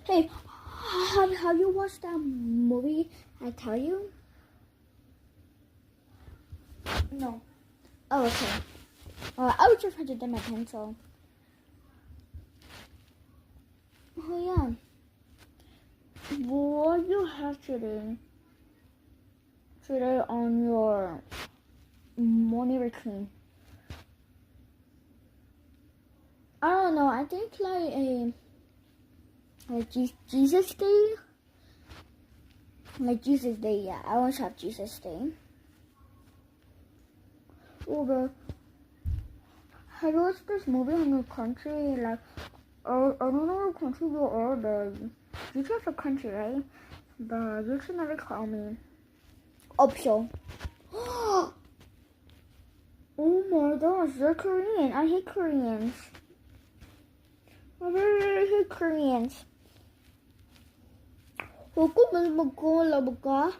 Hey, have you watched that movie I tell you? No. Oh, okay. I was just trying to get my pencil. Oh, yeah. What do you have today? Today on your morning routine? I don't know. I think like Jesus Day. Like Jesus Day, yeah. I want to have Jesus Day. Oh, but have you watched this movie in your country? Like, I don't know what country you are, but you have a country, right? But you should never call me. Option. Oh my gosh, they're Korean. I hate Koreans. I really hate Koreans. Huwag ko ba magkula ka?